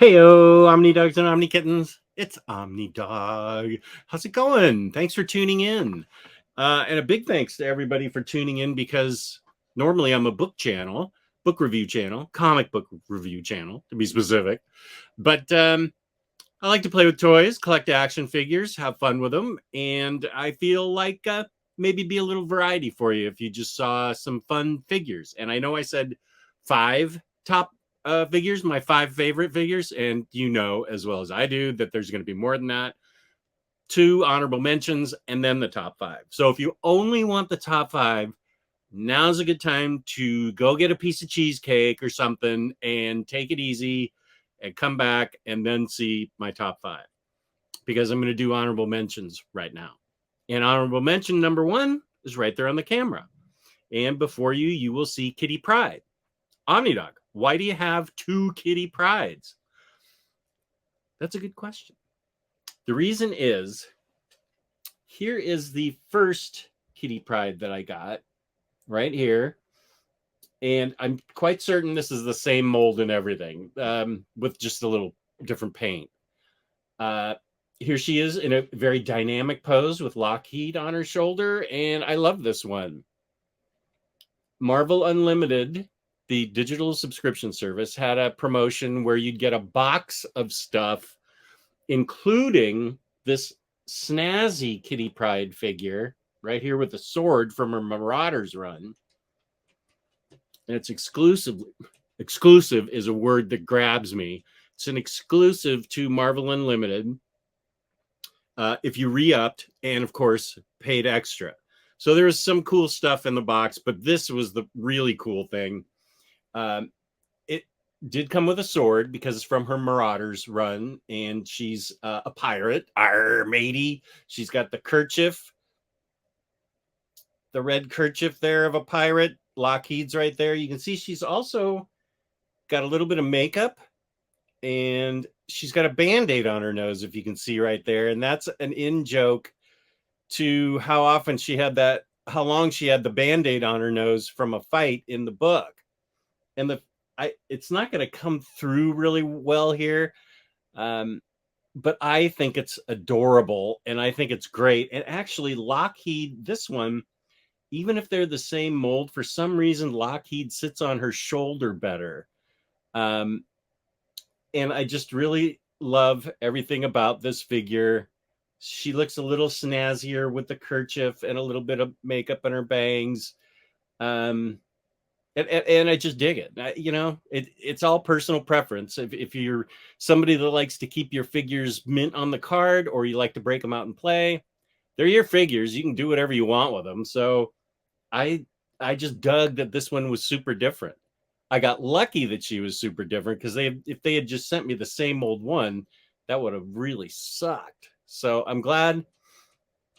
Heyo, OmniDogs and OmniKittens. It's OmniDog. How's it going? Thanks for tuning in. And a big thanks to everybody for tuning in because normally I'm a book review channel, comic book review channel to be specific. But I like to play with toys, collect action figures, have fun with them. And I feel like maybe be a little variety for you if you just saw some fun figures. And I know I said 5 top figures, my 5 favorite figures, and you know as well as I do that there's going to be more than that. 2 honorable mentions and then the top 5. So if you only want the top 5, now's a good time to go get a piece of cheesecake or something and take it easy and come back and then see my top 5, because I'm going to do honorable mentions right now. And honorable mention number 1 is right there on the camera. And before you will see Kitty Pryde. OmniDog, why do you have 2 Kitty Prydes? That's a good question. The reason is, here is the first Kitty Pryde that I got right here. And I'm quite certain this is the same mold and everything, with just a little different paint. Here she is in a very dynamic pose with Lockheed on her shoulder. And I love this one. Marvel Unlimited, the digital subscription service, had a promotion where you'd get a box of stuff, including this snazzy Kitty Pryde figure right here with the sword from her Marauders run. And it's exclusive is a word that grabs me. It's an exclusive to Marvel Unlimited. If you re-upped and, of course, paid extra. So there was some cool stuff in the box, but this was the really cool thing. It did come with a sword because it's from her Marauders run, and she's a pirate. Arr, matey. She's got the kerchief, the red kerchief there of a pirate. Lockheed's right there. You can see she's also got a little bit of makeup, and she's got a Band-Aid on her nose, if you can see right there. And that's an in-joke to how often she had that, how long she had the Band-Aid on her nose from a fight in the book. And it's not going to come through really well here. But I think it's adorable, and I think it's great. And actually, Lockheed, this one, even if they're the same mold, for some reason, Lockheed sits on her shoulder better. And I just really love everything about this figure. She looks a little snazzier with the kerchief and a little bit of makeup on her bangs. And I just dig it. It's all personal preference. If you're somebody that likes to keep your figures mint on the card, or you like to break them out and play, they're your figures. You can do whatever you want with them. So I just dug that this one was super different. I got lucky that she was super different, because if they had just sent me the same old one, that would have really sucked. So I'm glad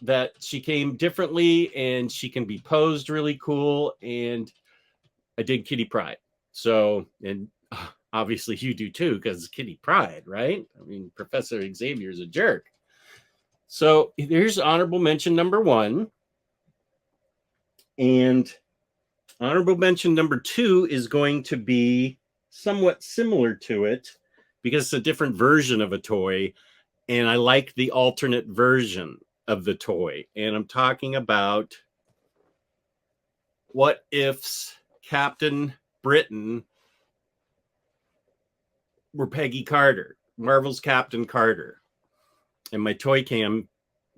that she came differently, and she can be posed really cool. And I did Kitty Pryde. So, and obviously you do too, because Kitty Pryde, right? I mean, Professor Xavier's a jerk. So here's honorable mention number 1. And honorable mention number 2 is going to be somewhat similar to it, because it's a different version of a toy. And I like the alternate version of the toy. And I'm talking about What If's Captain Britain were Peggy Carter, Marvel's Captain Carter. And my toy cam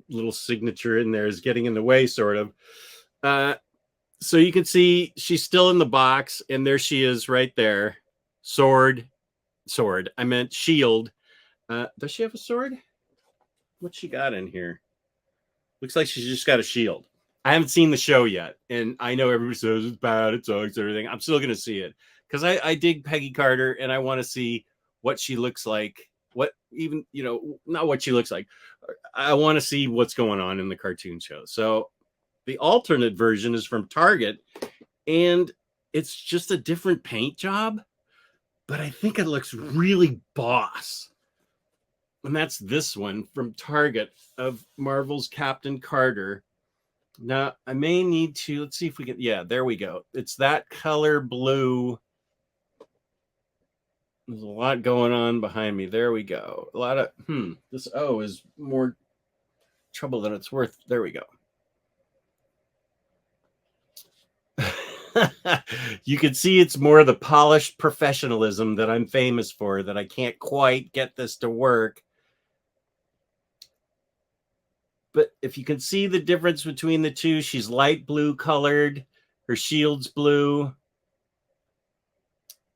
little signature in there is getting in the way, sort of. So you can see she's still in the box, and there she is right there. Sword. I meant shield. Does she have a sword? What's she got in here? Looks like she's just got a shield. I haven't seen the show yet, and I know everybody says it's bad, it sucks, everything. I'm still going to see it, because I dig Peggy Carter, and I want to see what she looks like. Not what she looks like. I want to see what's going on in the cartoon show. So the alternate version is from Target, and it's just a different paint job, but I think it looks really boss. And that's this one from Target of Marvel's Captain Carter. Now, I may need to, let's see if we can, yeah, there we go. It's that color blue There's a lot going on behind me. There we go. A lot of, this O is more trouble than it's worth. There we go. You can see it's more the polished professionalism that I'm famous for, that I can't quite get this to work. But if you can see the difference between the two, she's light blue colored, her shield's blue,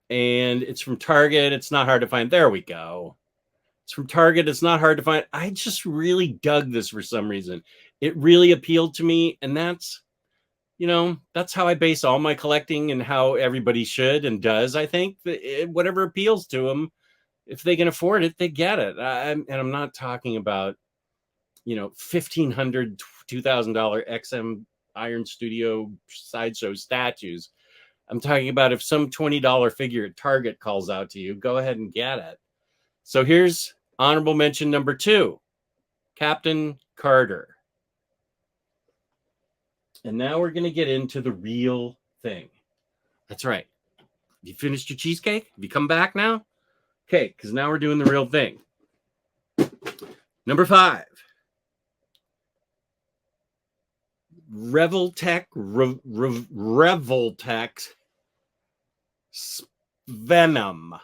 and it's from Target. It's not hard to find. There we go. It's from Target. It's not hard to find. I just really dug this for some reason. It really appealed to me, and that's, that's how I base all my collecting, and how everybody should and does. I think that whatever appeals to them, if they can afford it, they get it. And I'm not talking about, $1,500, $2,000 XM Iron Studio sideshow statues. I'm talking about if some $20 figure at Target calls out to you, go ahead and get it. So here's honorable mention number 2, Captain Carter. And now we're going to get into the real thing. That's right. You finished your cheesecake? Have you come back now? Okay, because now we're doing the real thing. Number 5. Revoltech Venom.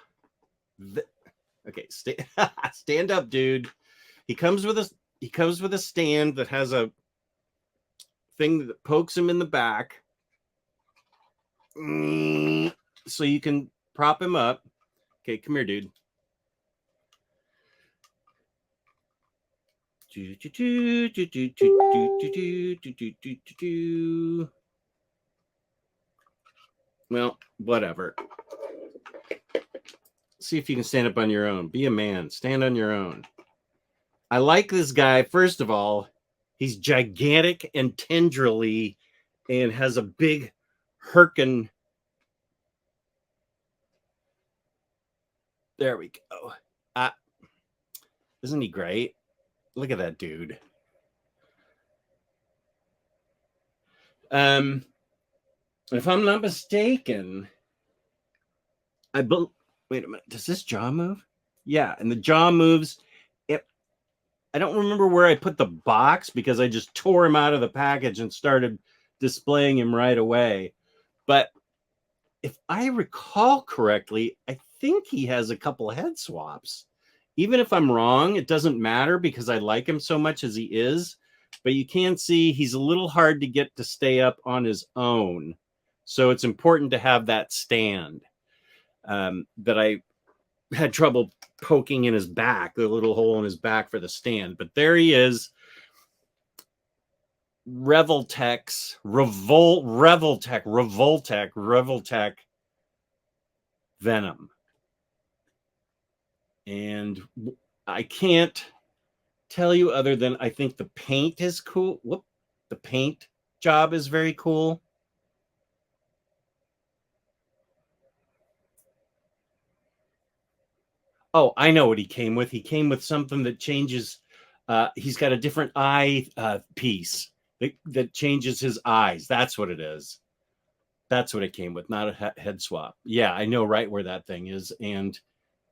Okay, stand up, dude. He comes with a stand that has a thing that pokes him in the back, so you can prop him up. Okay, come here, dude. Well, whatever. See if you can stand up on your own. Be a man. Stand on your own. I like this guy. First of all, he's gigantic and tendrily and has a big Herkin. There we go. Isn't he great? Look at that dude. If I'm not mistaken, wait a minute. Does this jaw move? Yeah, and the jaw moves. I don't remember where I put the box because I just tore him out of the package and started displaying him right away. But if I recall correctly, I think he has a couple of head swaps. Even if I'm wrong, it doesn't matter because I like him so much as he is. But you can see he's a little hard to get to stay up on his own. So it's important to have that stand that I had trouble poking in his back, the little hole in his back for the stand. But there he is. Revoltech Venom. And I can't tell you other than I think the paint is cool. The paint job is very cool. Oh, I know what he came with. He came with something that changes. He's got a different eye piece that changes his eyes. That's what it is. That's what it came with, not a head swap. Yeah, I know right where that thing is, and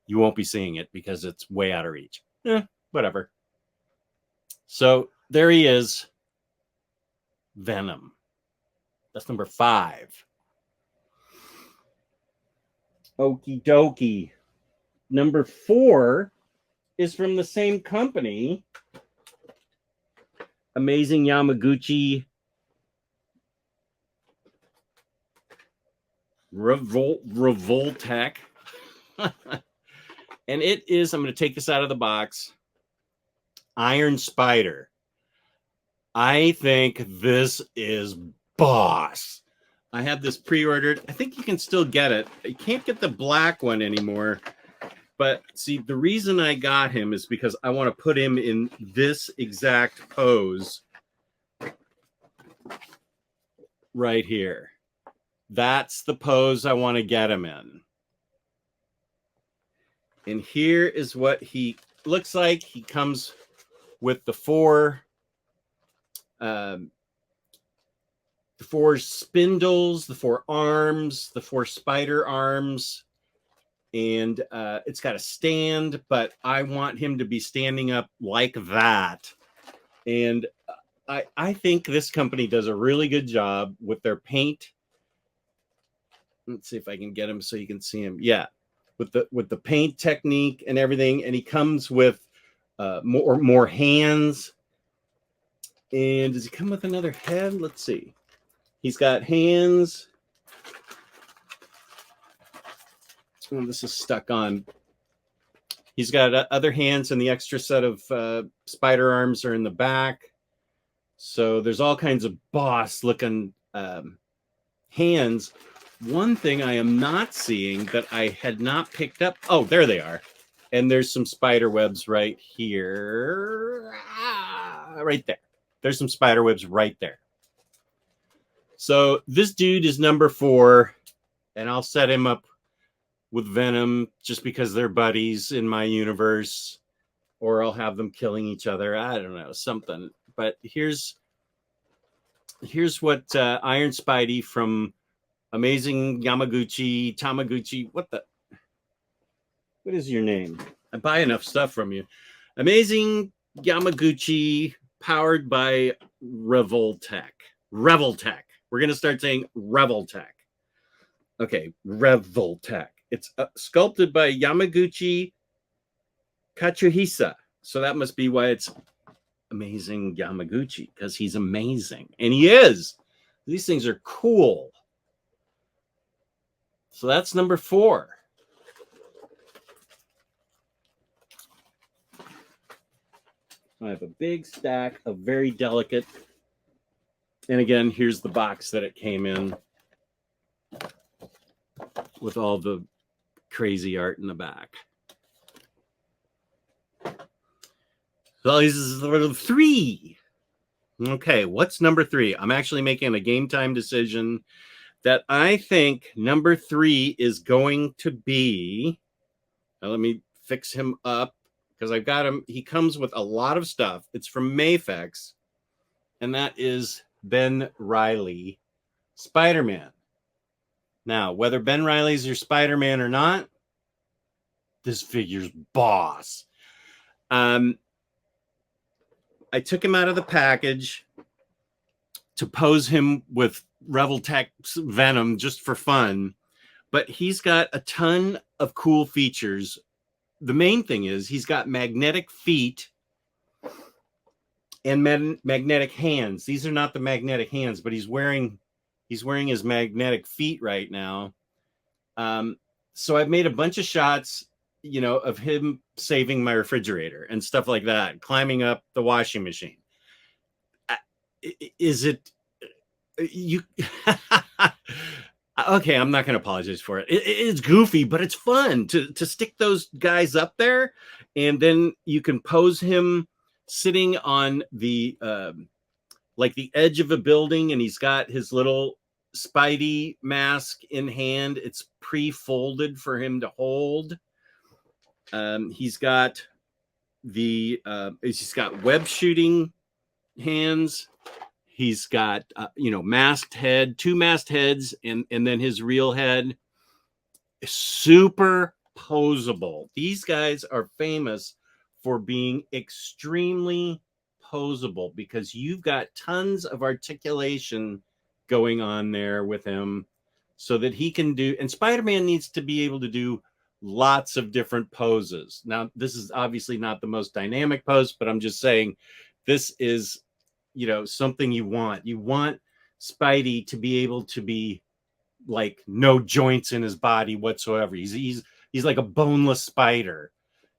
you won't be seeing it because it's way out of reach. Whatever. So there he is. Venom. That's number 5. Okie dokie. Number 4 is from the same company. Amazing Yamaguchi Revoltech. And it is, I'm going to take this out of the box, Iron Spider. I think this is boss. I have this pre-ordered. I think you can still get it. You can't get the black one anymore. But see, the reason I got him is because I want to put him in this exact pose right here. That's the pose I want to get him in. And here is what he looks like. He comes with the 4 spindles, the 4 arms, the 4 spider arms. and it's got a stand, but I want him to be standing up like that. And I think this company does a really good job with their paint. Let's see if I can get him so you can see him. Yeah, with the paint technique and everything, and he comes with more hands. And does he come with another head? Let's see. He's got hands. Oh, this is stuck on. He's got other hands, and the extra set of spider arms are in the back. So there's all kinds of boss-looking hands. One thing I am not seeing that I had not picked up. Oh, there they are. And there's some spider webs right here. Right there. There's some spider webs right there. So this dude is number 4, and I'll set him up with Venom just because they're buddies in my universe, or I'll have them killing each other. I don't know, something. But here's what Iron Spidey from Amazing Tamaguchi. What is your name? I buy enough stuff from you. Amazing Yamaguchi, powered by Revoltech. Revoltech. We're going to start saying Revoltech. Okay, Revoltech. It's sculpted by Yamaguchi Katsuhisa. So that must be why it's Amazing Yamaguchi, because he's amazing. And he is. These things are cool. So that's number 4. I have a big stack of very delicate. And again, here's the box that it came in with all the crazy art in the back. So this is 3. Okay, what's number 3? I'm actually making a game time decision that I think number 3 is going to be. Now let me fix him up because I've got him. He comes with a lot of stuff. It's from Mafex, and that is Ben Reilly, Spider-Man. Now, whether Ben Reilly's your Spider-Man or not, this figure's boss. I took him out of the package to pose him with Revoltech's Venom just for fun, but he's got a ton of cool features. The main thing is he's got magnetic feet and magnetic hands. These are not the magnetic hands, but he's wearing his magnetic feet right now. So I've made a bunch of shots, of him saving my refrigerator and stuff like that, climbing up the washing machine. Is it you? Okay, I'm not going to apologize for it. It's goofy, but it's fun to stick those guys up there, and then you can pose him sitting on the like the edge of a building, and he's got his little Spidey mask in hand. It's pre-folded for him to hold. He's got he's got web shooting hands. He's got masked head, 2 masked heads, and then his real head. Super posable. These guys are famous for being extremely posable because you've got tons of articulation going on there with him so that he can do, and Spider-Man needs to be able to do lots of different poses. Now, this is obviously not the most dynamic pose, but I'm just saying this is, something you want. You want Spidey to be able to be like no joints in his body whatsoever. He's like a boneless spider.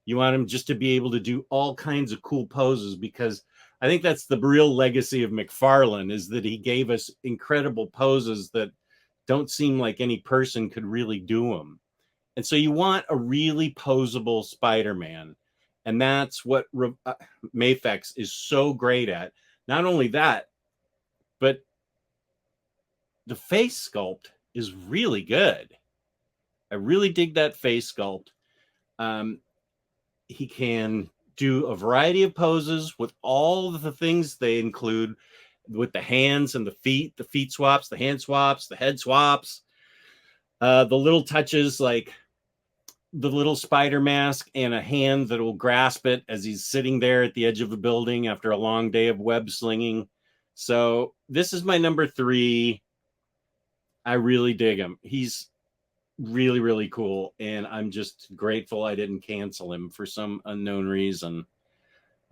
You want him just to be able to do all kinds of cool poses, because I think that's the real legacy of McFarlane, is that he gave us incredible poses that don't seem like any person could really do them. And so you want a really posable Spider-Man. And that's what Mafex is so great at. Not only that, but the face sculpt is really good. I really dig that face sculpt. He can do a variety of poses with all of the things they include with the hands and the feet swaps, the hand swaps, the head swaps, the little touches like the little spider mask and a hand that will grasp it as he's sitting there at the edge of the building after a long day of web slinging. So this is my number 3. I really dig him. He's really, really cool. And I'm just grateful I didn't cancel him for some unknown reason.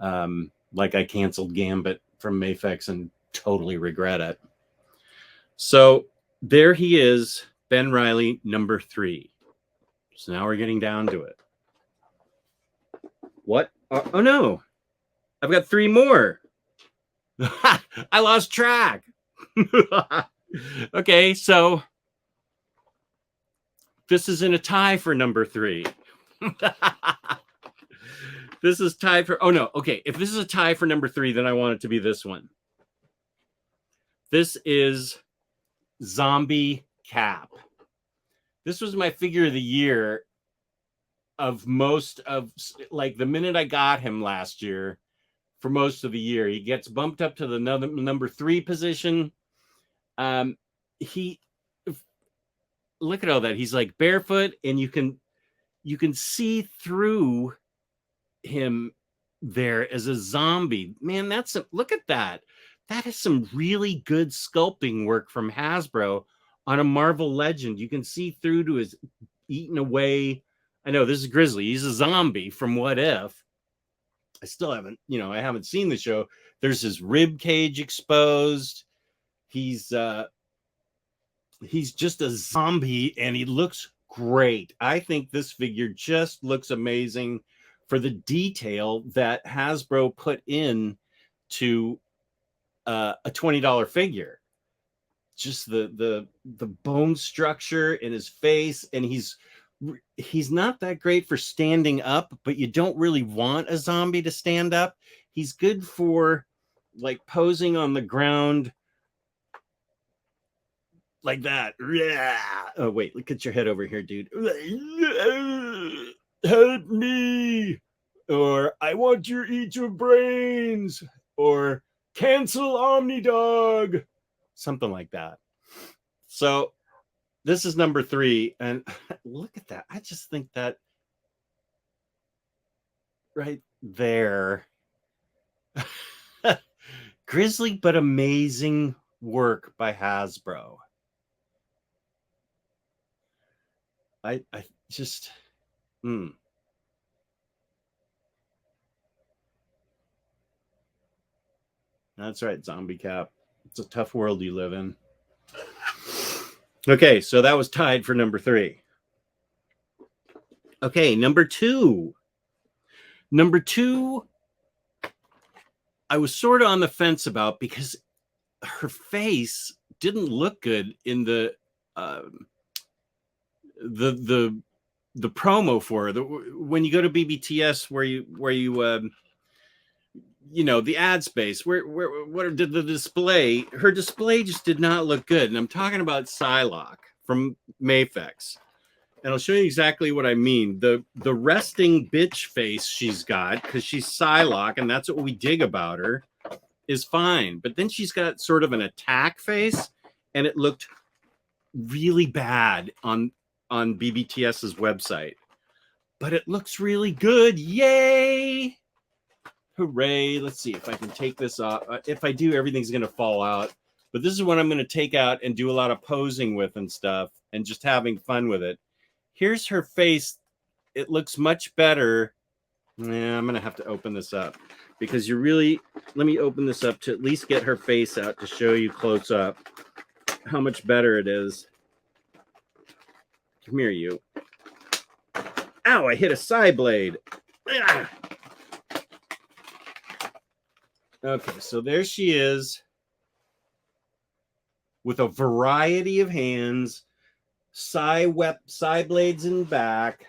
Like I canceled Gambit from Mafex and totally regret it. So there he is, Ben Reilly, number 3. So now we're getting down to it. What? Oh no, I've got 3 more. I lost track. Okay, so this is in a tie for number 3. This is tied for, oh no, okay. If this is a tie for number 3, then I want it to be this one. This is Zombie Cap. This was my figure of the year of most of, like, the minute I got him last year, for most of the year. He gets bumped up to the number 3 position. He, look at all that. He's like barefoot, and you can see through him there as a zombie. Man, that's look at that. That is some really good sculpting work from Hasbro on a Marvel Legend. You can see through to his eaten away. I know this is Grizzly. He's a zombie from What If. I still haven't, I haven't seen the show. There's his rib cage exposed. He's just a zombie, and he looks great. I think this figure just looks amazing for the detail that Hasbro put in to a $20 figure. Just the bone structure in his face, and he's not that great for standing up, but you don't really want a zombie to stand up. He's good for like posing on the ground like that. Oh wait, look at your head over here, dude. Help me, or I want you to eat your brains, or cancel OmniDog, something like that. So this is number 3, and look at that. I just think that right there, grisly but amazing work by Hasbro. I just That's right, Zombie Cap. It's a tough world you live in. Okay, so that was tied for number 3. Okay, number 2. Number 2, I was sort of on the fence about because her face didn't look good in the promo for her. When you go to BBTS, where you the ad space, where did the display? Her display just did not look good, and I'm talking about Psylocke from Mafex. And I'll show you exactly what I mean. The resting bitch face she's got, because she's Psylocke, and that's what we dig about her, is fine. But then she's got sort of an attack face, and it looked really bad on BBTS's website. But it looks really good. Yay! Hooray. Let's see if I can take this off. If I do, everything's going to fall out. But this is what I'm going to take out and do a lot of posing with and stuff, and just having fun with it. Here's her face. It looks much better. Yeah, I'm going to have to open this up because let me open this up to at least get her face out to show you close up how much better it is. Come here, you. Ow, I hit a side blade. Ah. Okay, so there she is with a variety of hands. Side blades in back.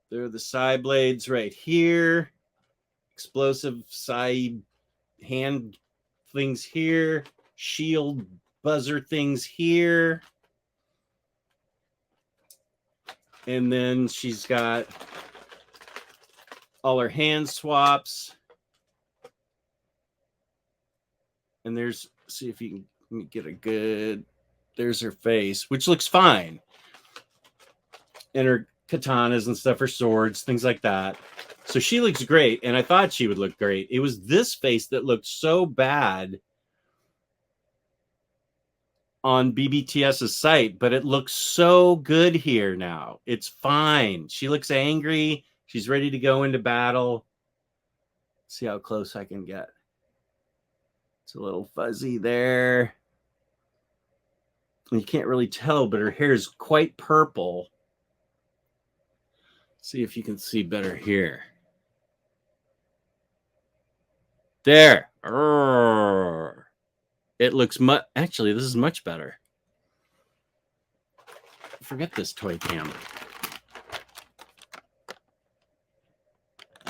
There are the side blades right here. Explosive side hand things here. Shield buzzer things here. And then she's got all her hand swaps. And there's, see if you can get a good, There's her face, which looks fine. And her katanas and stuff, her swords, things like that. So she looks great, and I thought she would look great. It was this face that looked so bad on BBTS's site, but it looks so good here now. It's fine. She looks angry. She's ready to go into battle. Let's see how close I can get. It's a little fuzzy there. You can't really tell, but her hair is quite purple. See if you can see better here. There. It looks much. Actually, this is much better. Forget this toy cam.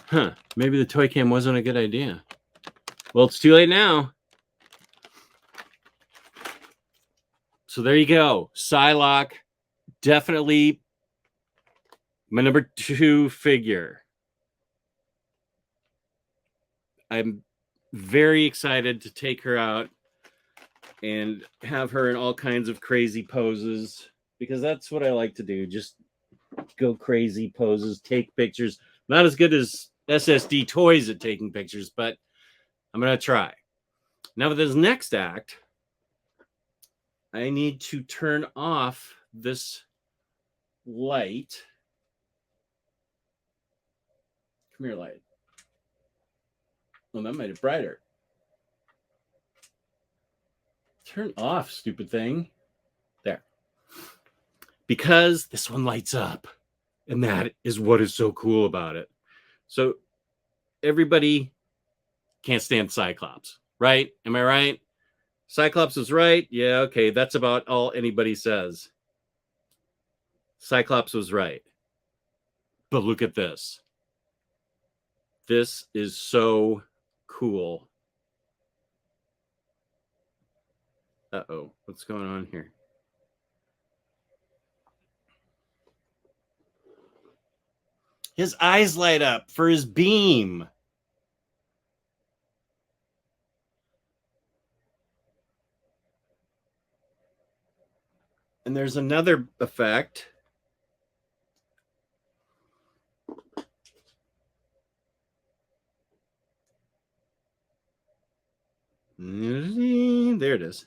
Huh. Maybe the toy cam wasn't a good idea. Well, it's too late now. So there you go. Psylocke. Definitely my number 2 figure. I'm very excited to take her out and have her in all kinds of crazy poses, because that's what I like to do. Just go crazy poses, take pictures. Not as good as SSD toys at taking pictures, but I'm going to try. Now with this next act, I need to turn off this light. Come here, light. Well, that made it brighter. Turn off, stupid thing. There. Because this one lights up. And that is what is so cool about it. So everybody can't stand Cyclops, right? Am I right? Cyclops is right. Yeah, okay. That's about all anybody says. Cyclops was right. But look at this. This is so cool. Uh-oh. What's going on here? His eyes light up for his beam. And there's another effect. There it is.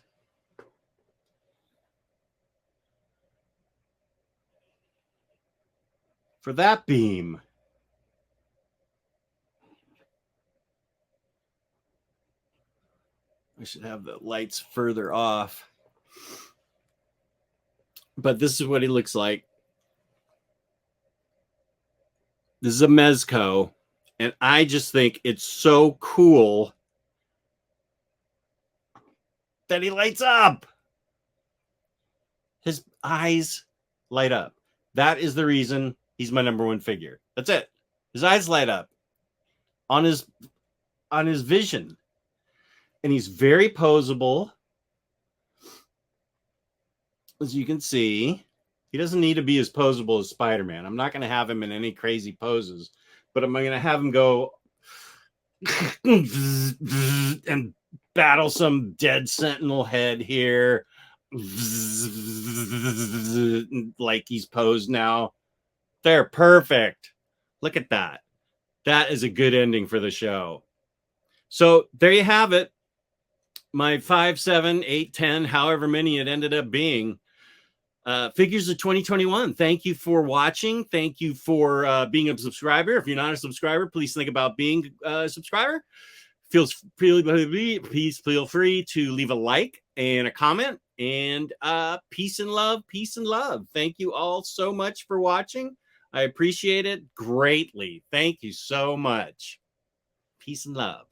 For that beam. I should have the lights further off. But this is what he looks like. This is a Mezco. And I just think it's so cool that he lights up. His eyes light up. That is the reason he's my number 1 figure. That's it. His eyes light up on his vision. And he's very posable. As you can see, he doesn't need to be as posable as Spider-Man. I'm not going to have him in any crazy poses, but I'm going to have him go and battle some dead Sentinel head here. Like he's posed now. They're perfect. Look at that. That is a good ending for the show. So there you have it. My 5, 7, 8, 10, however many it ended up being. Figures of 2021. Thank you for watching. Thank you for being a subscriber. If you're not a subscriber, please think about being a subscriber. Please feel free to leave a like and a comment. And peace and love. Peace and love. Thank you all so much for watching. I appreciate it greatly. Thank you so much. Peace and love.